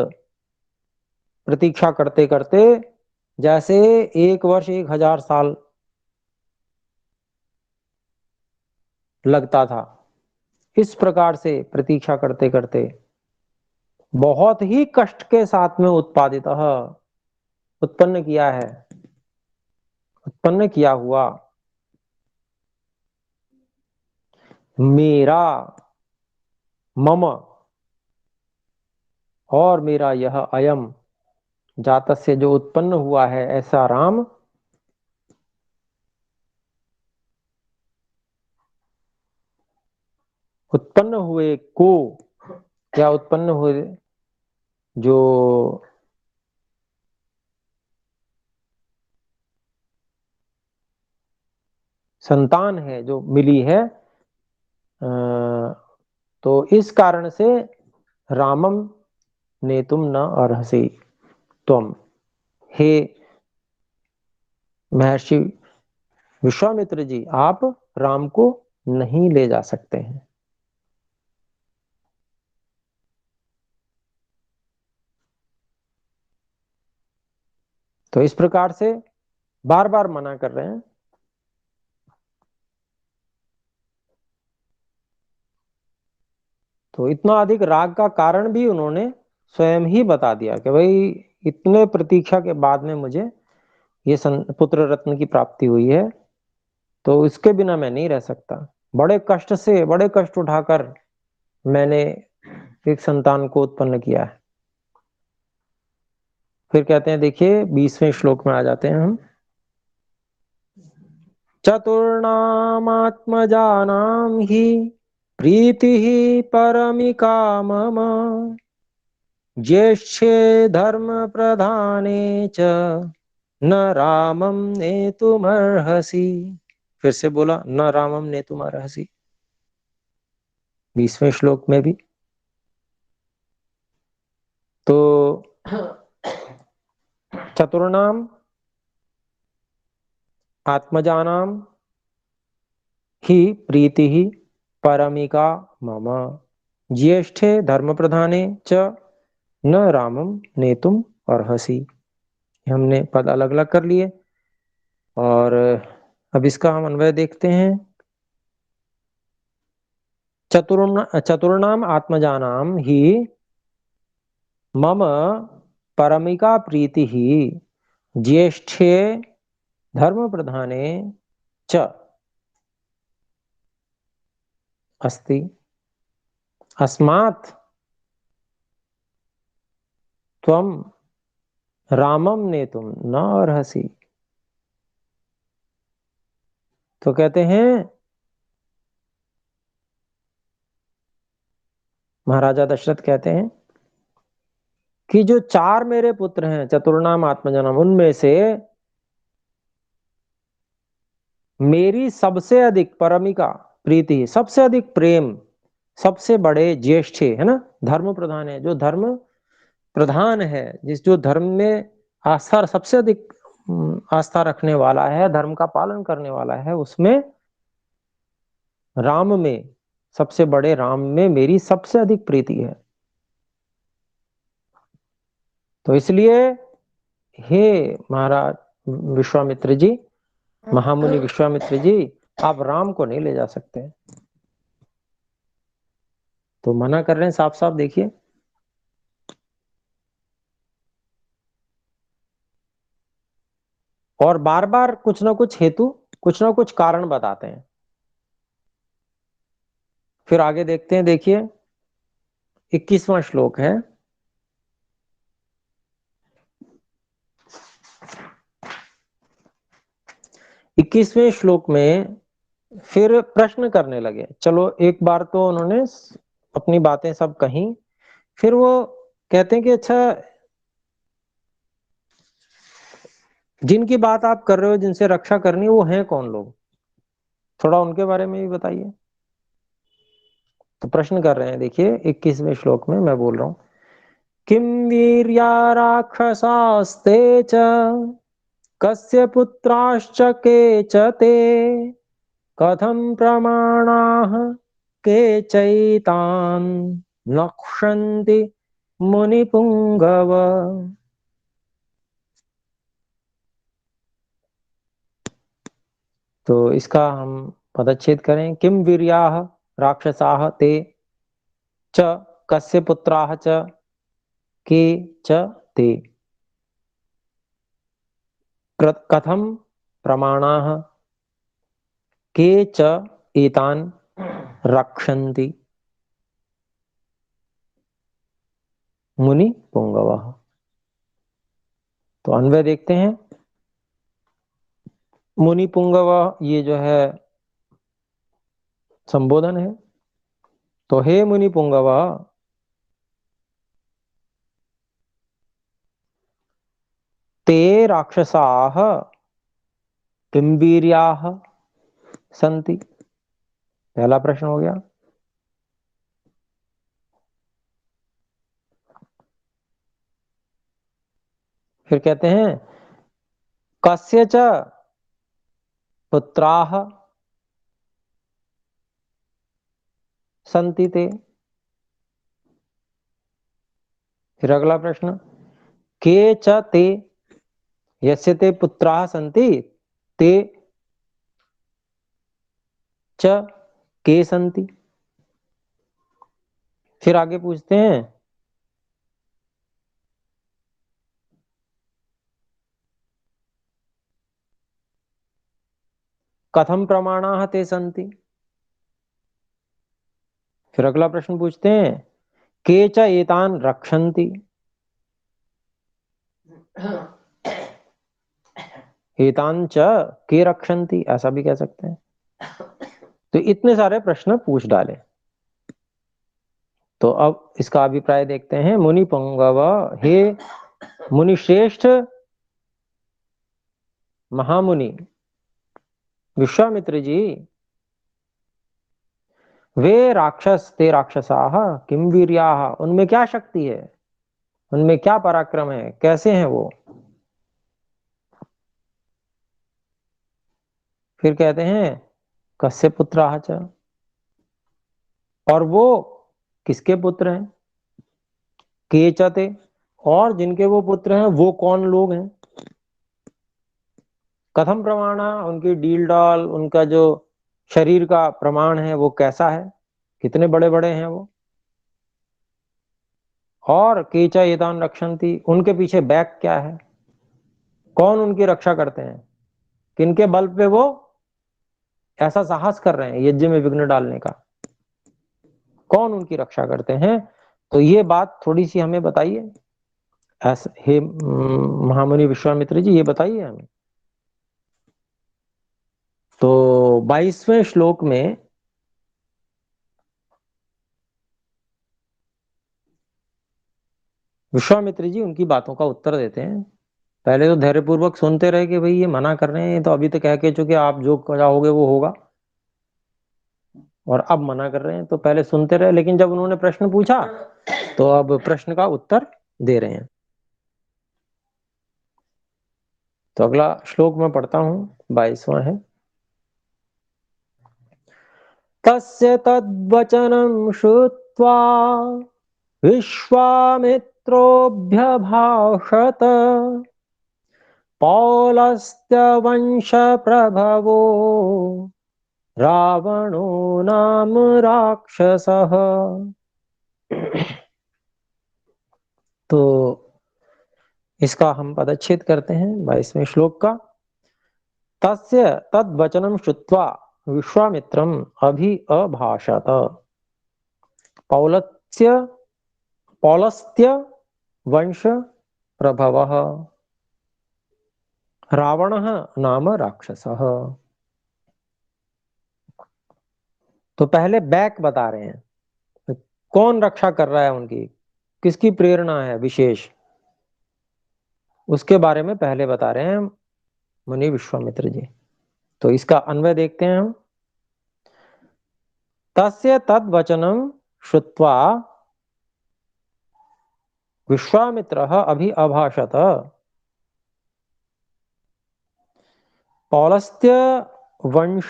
प्रतीक्षा करते करते, जैसे एक वर्ष 1000 साल लगता था, इस प्रकार से प्रतीक्षा करते करते बहुत ही कष्ट के साथ में उत्पादित उत्पन्न किया है, उत्पन्न किया हुआ मेरा, मम, और मेरा यह अयम जातस्य जो उत्पन्न हुआ है ऐसा राम, उत्पन्न हुए को, या उत्पन्न हुए जो संतान है जो मिली है, तो इस कारण से रामम नेतुम न अर्हसि, त्वम, हे महर्षि विश्वामित्र जी, आप राम को नहीं ले जा सकते हैं। तो इस प्रकार से बार बार मना कर रहे हैं। तो इतना अधिक राग का कारण भी उन्होंने स्वयं ही बता दिया कि भाई, इतने प्रतीक्षा के बाद में मुझे ये पुत्र रत्न की प्राप्ति हुई है, तो इसके बिना मैं नहीं रह सकता। बड़े कष्ट से, बड़े कष्ट उठाकर मैंने एक संतान को उत्पन्न किया है। फिर कहते हैं, देखिए 20वें श्लोक में आ जाते हैं हम। चतुर्णामात्मजानां हि प्रीतिः परमिका मम ज्येष्ठे धर्म प्रधाने च न रामम नेतुमर्हसि। फिर से बोला, न रामम नेतुमर्हसि, 20वें श्लोक में भी। तो चतुर्णाम आत्मजानां हि प्रीति ही परमिका मम ज्येष्ठे धर्म प्रधाने च न रामम नेतुम अर्हसि। हमने पद अलग अलग कर लिए, और अब इसका हम अन्वय देखते हैं। चतुर्णाम आत्मजानाम ही मम परमिका प्रीति ही ज्येष्ठे धर्म प्रधाने च अस्ति अस्मात् त्वं रामम नेतुम न अर्हसि। तो कहते हैं महाराजा दशरथ कहते हैं कि जो चार मेरे पुत्र हैं चतुर्णाम आत्मजनम, उनमें से मेरी सबसे अधिक परमिका प्रीति, सबसे अधिक प्रेम, सबसे बड़े ज्येष्ठ है ना, धर्म प्रधान है, जो धर्म प्रधान है, जिस जो धर्म में आस्था सबसे अधिक आस्था रखने वाला है, धर्म का पालन करने वाला है, उसमें राम में, सबसे बड़े राम में मेरी सबसे अधिक प्रीति है। तो इसलिए हे महाराज विश्वामित्र जी, महामुनि विश्वामित्र जी, आप राम को नहीं ले जा सकते। तो मना कर रहे हैं साफ साफ, देखिए। और बार बार कुछ ना कुछ हेतु, कुछ ना कुछ कारण बताते हैं। फिर आगे देखते हैं, देखिए 21वां श्लोक है। इक्कीसवें श्लोक में फिर प्रश्न करने लगे। चलो एक बार तो उन्होंने अपनी बातें सब कही, फिर वो कहते हैं कि अच्छा, जिनकी बात आप कर रहे हो, जिनसे रक्षा करनी, वो हैं कौन लोग, थोड़ा उनके बारे में भी बताइए। तो प्रश्न कर रहे हैं, देखिए 21वें श्लोक में मैं बोल रहा हूं। किम वीर्या राक्षसास्ते च कस्य पुत्राश्च के च ते कथं प्रमाणाः के चैतान् नक्ष्यन्ति मुनिपुंगव। तो इसका हम पदच्छेद करें। किम वीर्याः राक्षसाः ते च कस्य पुत्राः च के च ते कथम प्रमाणाः के च एतान् रक्षन्ति मुनि पुंगवः। तो अन्वय देखते हैं। मुनि पुंगव, ये जो है संबोधन है। तो हे मुनि पुंगव, ते राक्षसाः किम वीर्याः सन्ति। पहला प्रश्न हो गया। फिर कहते हैं कस्य च पुत्राः सन्ति ते। फिर अगला प्रश्न, के च ते, यस्य ते पुत्राः सन्ति ते च के सन्ति। फिर आगे पूछते हैं कथम प्रमाणाः ते सन्ति। फिर अगला प्रश्न पूछते हैं के च एतान रक्षन्ति। एतान च के रक्षन्ति, ऐसा भी कह सकते हैं। तो इतने सारे प्रश्न पूछ डाले। तो अब इसका अभिप्राय देखते हैं। मुनि पुंगव, हे मुनि श्रेष्ठ महामुनि विश्वामित्र जी, वे राक्षस ते राक्षसाः किम वीर्याः, उनमें क्या शक्ति है, उनमें क्या पराक्रम है, कैसे हैं वो। फिर कहते हैं कस्य पुत्राः च, और वो किसके पुत्र हैं, के च ते, और जिनके वो पुत्र हैं वो कौन लोग हैं, कथम प्रमाणा, उनकी डील डाल, उनका जो शरीर का प्रमाण है वो कैसा है, कितने बड़े बड़े हैं वो। और कीचा एतान रक्षन्ति, उनके पीछे बैक क्या है, कौन उनकी रक्षा करते हैं, किनके बल पे वो ऐसा साहस कर रहे हैं यज्ञ में विघ्न डालने का, कौन उनकी रक्षा करते हैं। तो ये बात थोड़ी सी हमें बताइए, ऐसे हे महामुनि विश्वामित्र जी, ये बताइए हमें। तो 22वें श्लोक में विश्वामित्र जी उनकी बातों का उत्तर देते हैं। पहले तो धैर्यपूर्वक सुनते रहे कि भाई ये मना कर रहे हैं, तो अभी तो कह के चुके आप जो चाहोगे वो होगा, और अब मना कर रहे हैं, तो पहले सुनते रहे, लेकिन जब उन्होंने प्रश्न पूछा तो अब प्रश्न का उत्तर दे रहे हैं। तो अगला श्लोक मैं पढ़ता हूं, 22वां है। तस्य तद्वचनं श्रुत्वा विश्वामित्रोऽभ्यभाषत पौलस्त्यवंशप्रभवो रावणो नाम राक्षसः। तो इसका हम पदच्छेद करते हैं 22वें श्लोक का। तस्य तद्वचनं श्रुत्वा विश्वामित्रम् अभि अभाषत पौलस्य पौलस्त्य वंश प्रभवः रावणः नाम राक्षसः। तो पहले बैक बता रहे हैं, कौन रक्षा कर रहा है उनकी, किसकी प्रेरणा है विशेष, उसके बारे में पहले बता रहे हैं मुनि विश्वामित्र जी। तो इसका अन्वय देखते हैं हम। तस्य तद्वचनं श्रुत्वा विश्वामित्रः अभि अभाषत पौलस्त्य वंश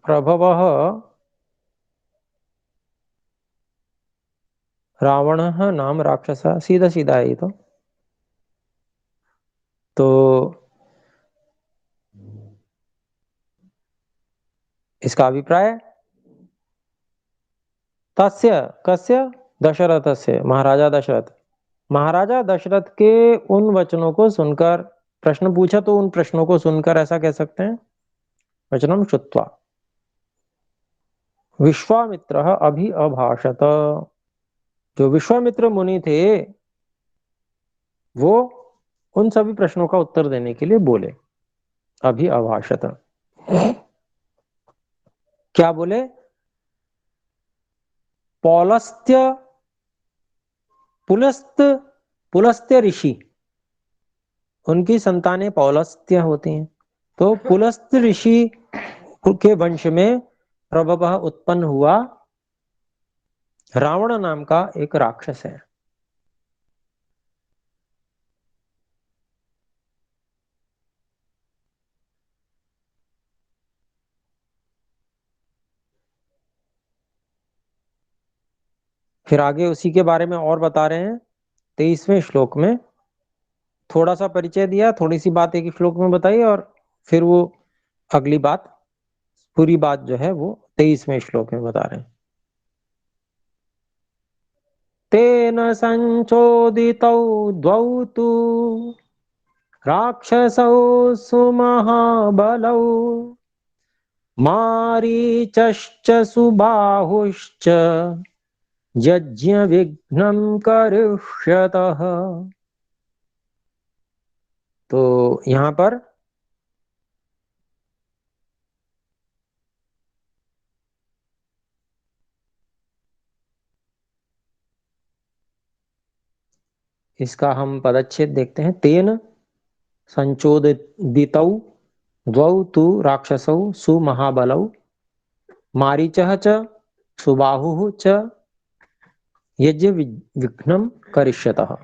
प्रभवः रावणः नाम राक्षसः। सीधा सीधा है ये तो इसका अभिप्राय, तस्य कस्य, दशरथस्य, महाराजा दशरथ, महाराजा दशरथ के उन वचनों को सुनकर, प्रश्न पूछा तो उन प्रश्नों को सुनकर ऐसा कह सकते हैं, वचनम श्रुत्वा विश्वामित्र अभि अभाषत, जो विश्वामित्र मुनि थे वो उन सभी प्रश्नों का उत्तर देने के लिए बोले। अभि अभाषत क्या बोले, पौलस्त्य, पुलस्त, पुलस्त्य ऋषि, उनकी संतानें पौलस्त्य होती हैं, तो पुलस्त ऋषि के वंश में प्रभव उत्पन्न हुआ रावण नाम का एक राक्षस है। फिर आगे उसी के बारे में और बता रहे हैं 23वें श्लोक में। थोड़ा सा परिचय दिया, थोड़ी सी बात एक ही श्लोक में बताई, और फिर वो अगली बात, पूरी बात जो है वो 23वें श्लोक में बता रहे हैं। तेन संचोदितौ द्वौ तु राक्षसौ सुमहाबलौ मारीचश्च सुबाहुश्च यज्ञ विघ्नं करिष्यतः। तो यहां पर इसका हम पदच्छेद देखते हैं। तेन संचोदितौ द्वौ तु राक्षसौ सुमहाबलौ मारीचः च सुबाहुः च यज्ञ विघ्नं करिष्यतः।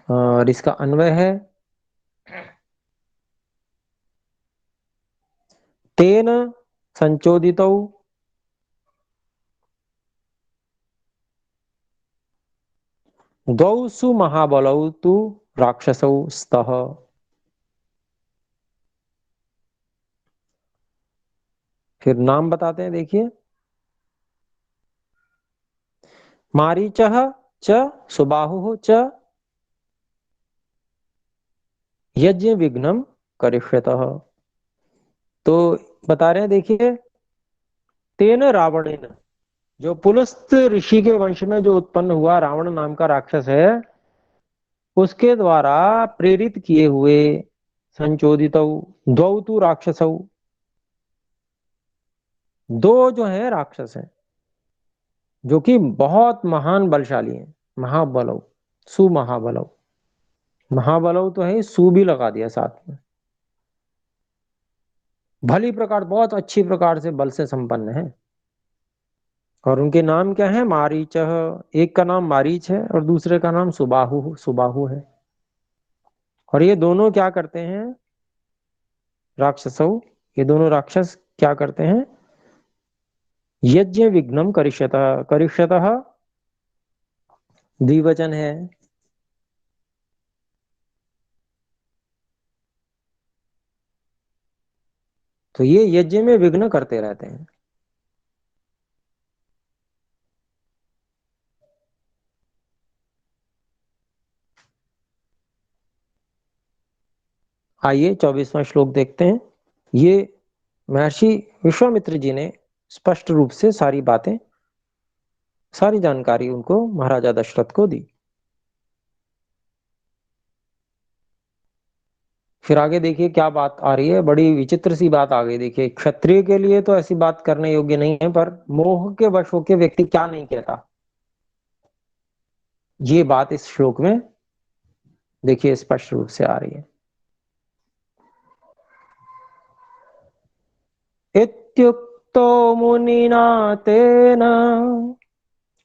और इसका अन्वय है, तेन संचोदितौ द्वौ सुमहाबलौ तु राक्षसौ स्तः। फिर नाम बताते हैं, देखिए। मारीचः च सुबाहुः च यज्ञ विघ्नम करिष्यतः। तो बता रहे हैं देखिए, तेन रावणेन, जो पुलस्त ऋषि के वंश में जो उत्पन्न हुआ रावण नाम का राक्षस है, उसके द्वारा प्रेरित किए हुए संचोदित द्वौ तु राक्षसौ, दो जो है राक्षस हैं जो कि बहुत महान बलशाली हैं। महाबलौ, सुमहाबलौ, महाबलौ तो है, सु भी लगा दिया साथ में। भली प्रकार, बहुत अच्छी प्रकार से बल से संपन्न है। और उनके नाम क्या है? मारीच। एक का नाम मारीच है और दूसरे का नाम सुबाहु, सुबाहु है। और ये दोनों क्या करते हैं? राक्षसौ, ये दोनों राक्षस क्या करते हैं? यज्ञ विघ्नम करिष्यतः, करिष्यतः द्विवचन है। तो ये यज्ञ में विघ्न करते रहते हैं। आइए 24वां श्लोक देखते हैं। ये महर्षि विश्वामित्र जी ने स्पष्ट रूप से सारी बातें, सारी जानकारी उनको, महाराजा दशरथ को दी। फिर आगे देखिए क्या बात आ रही है, बड़ी विचित्र सी बात आ गई। देखिए, क्षत्रिय के लिए तो ऐसी बात करने योग्य नहीं है, पर मोह के वश होकर व्यक्ति क्या नहीं कहता, ये बात इस श्लोक में देखिए स्पष्ट रूप से आ रही है। इत्युक्तो मुनिना तेन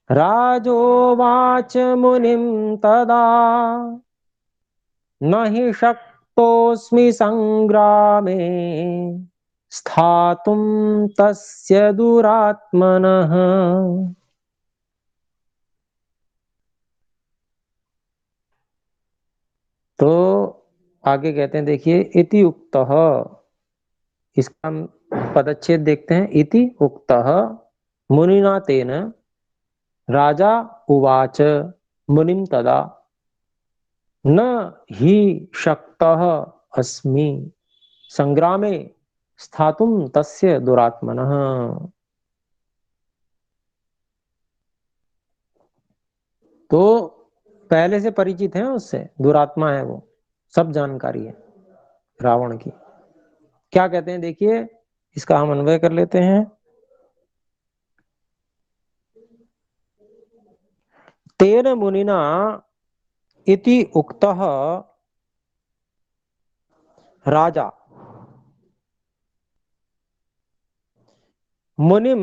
राजोवाच मुनिं तदा, न हि शक्तोऽस्मि संग्रामे स्थातुं तस्य दुरात्मनः। तो आगे कहते हैं देखिए, इति उक्तः, इसका हम पदच्छेद देखते हैं। इति उक्तः मुनिना तेन राजा उवाच मुनिम तदा, न हि शक्तः अस्मि संग्रामे स्थातुम तस्य दुरात्मनः। तो पहले से परिचित है उससे, दुरात्मा है वो, सब जानकारी है रावण की। क्या कहते हैं देखिए, इसका हम अन्वय कर लेते हैं। तेन मुनिना इति उक्तः राजा मुनिम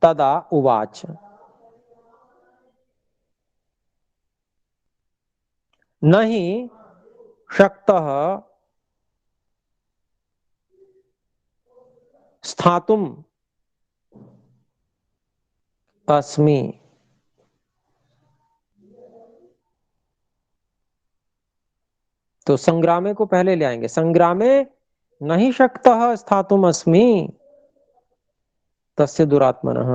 तदा उवाच, नहीं शक्तः स्थातुम अस्मि। तो संग्रामे को पहले ले आएंगे, संग्रामे नहीं शक्तः स्थातुम अस्मि तस्य दुरात्मनः।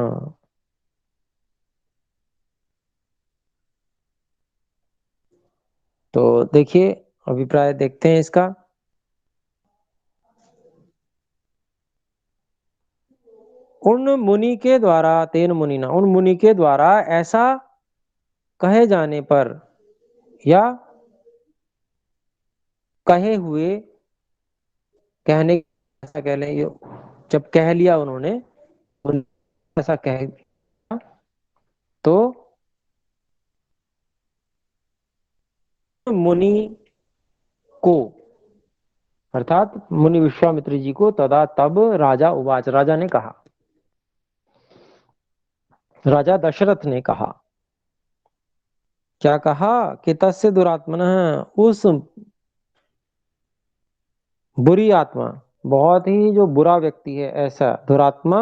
तो देखिए, अभिप्राय देखते हैं इसका। उन मुनि के द्वारा, तेन मुनि ना, उन मुनि के द्वारा ऐसा कहे जाने पर, या कहे हुए, कहने, ऐसा कह लें, जब कह लिया उन्होंने, ऐसा कह, तो मुनि को, अर्थात मुनि विश्वामित्र जी को, तदा तब, राजा उवाच, राजा ने कहा, राजा दशरथ ने कहा। क्या कहा? कि तस्य दुरात्मन, उस बुरी आत्मा, बहुत ही जो बुरा व्यक्ति है, ऐसा दुरात्मा,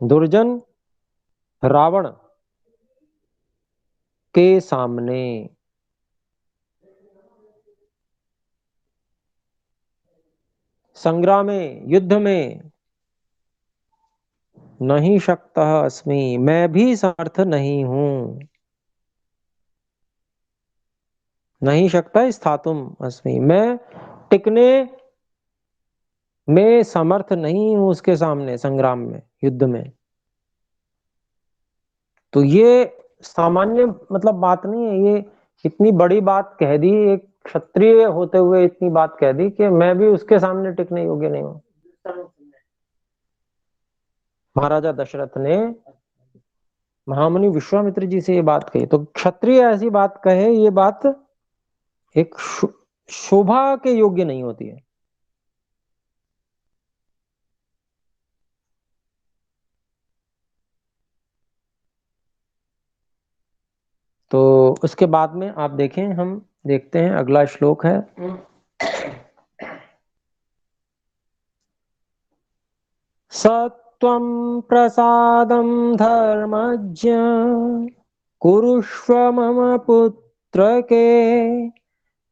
दुर्जन रावण के सामने, संग्राम में, युद्ध में, नहीं शक्तः अस्मि, मैं भी समर्थ नहीं हूं। नहीं शक्तः स्थातुम अस्मि, मैं टिकने में समर्थ नहीं हूं उसके सामने, संग्राम में, युद्ध में। तो ये सामान्य मतलब बात नहीं है, ये इतनी बड़ी बात कह दी, एक क्षत्रिय होते हुए इतनी बात कह दी कि मैं भी उसके सामने टिकने योग्य नहीं हूं। महाराजा दशरथ ने महामुनि विश्वामित्र जी से ये बात कही, तो क्षत्रिय ऐसी बात कहे, ये बात एक शोभा के योग्य नहीं होती है। तो उसके बाद में आप देखें, हम देखते हैं अगला श्लोक है। सत्वं प्रसादं धर्मज्ञ कुरुष्व मम पुत्रके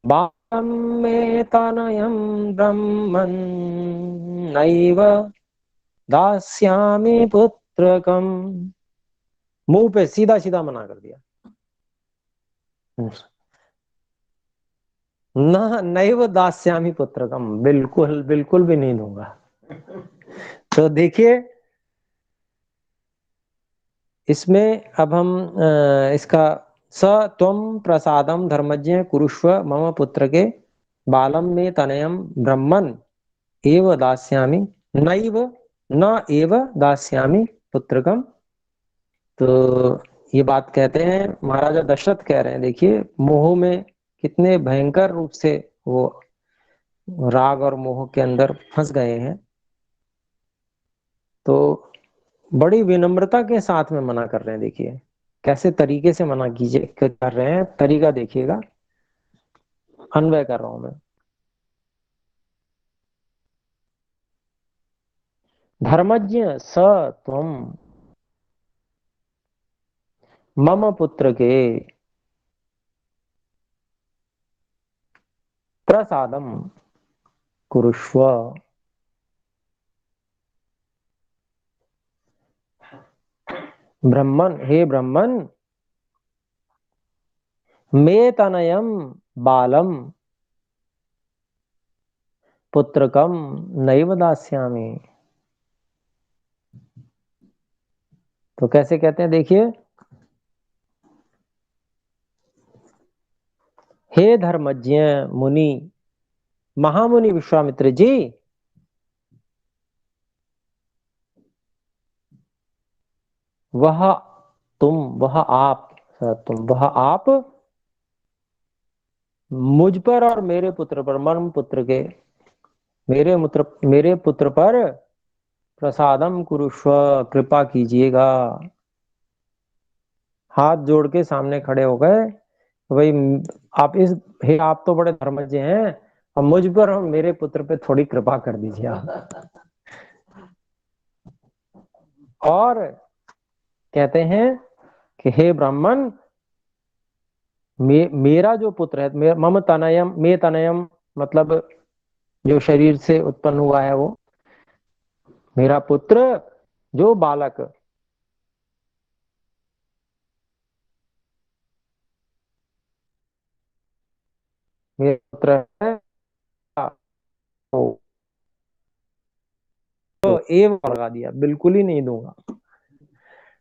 बालं मे तनयं ब्रह्मन् नैव दास्यामि पुत्रकम्। मुंह पे सीधा सीधा मना कर दिया। ना, नैव दास्यामि पुत्रकम, बिल्कुल बिल्कुल भी नहीं दूंगा। तो देखिए, इसमें अब हम इसका स त्वम प्रसादम धर्मज्ञ कुरुष्व मम पुत्र के बालम में तनयम ब्रह्मन एव दास्यामि नैव न एव दास्यामि पुत्रकम। तो ये बात कहते हैं महाराजा दशरथ कह रहे हैं, देखिए मोह में कितने भयंकर रूप से वो राग और मोह के अंदर फंस गए हैं। तो बड़ी विनम्रता के साथ में मना कर रहे हैं, देखिए कैसे तरीके से मना कीजिए कर रहे हैं, तरीका देखिएगा, अन्वय कर रहा हूं मैं। धर्मज्ञ स त्वम मम पुत्र के प्रसादम कुरुष्व। ब्रह्मन, हे ब्रह्मन, मे तनयम बालम पुत्रकम नैव दास्यामि। तो कैसे कहते हैं देखिए, हे धर्मज्ञ मुनि, महामुनि विश्वामित्र जी, वह तुम, वह आप, तुम वह आप मुझ पर और मेरे पुत्र पर, मर्म पुत्र के, मेरे पुत्र पर प्रसादम कुरुष्व, कृपा कीजिएगा। हाथ जोड़ के सामने खड़े हो गए भाई, आप इस, हे आप तो बड़े धर्मज्ञ हैं, अब मुझ पर और मेरे पुत्र पे थोड़ी कृपा कर दीजिए आप। और कहते हैं कि हे ब्राह्मण, मेरा जो पुत्र है, मम तनयम, मे तनयम मतलब जो शरीर से उत्पन्न हुआ है वो मेरा पुत्र, जो बालक मेरा पुत्र है, तो एवं लगा दिया, बिल्कुल ही नहीं दूंगा।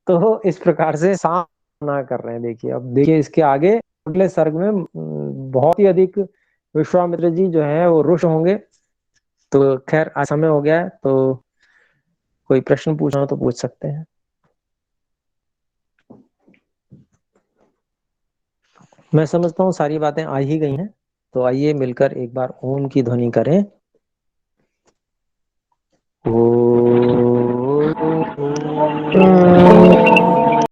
तो इस प्रकार से सामना कर रहे हैं। देखिए, अब देखिए इसके आगे अगले सर्ग में बहुत ही अधिक विश्वामित्र जी जो है वो रुष्ट होंगे। तो खैर, आज समय हो गया है, तो कोई प्रश्न पूछना हो तो पूछ सकते हैं। मैं समझता हूँ सारी बातें आ ही गई हैं, तो आइए मिलकर एक बार ओम की ध्वनि करें। ओ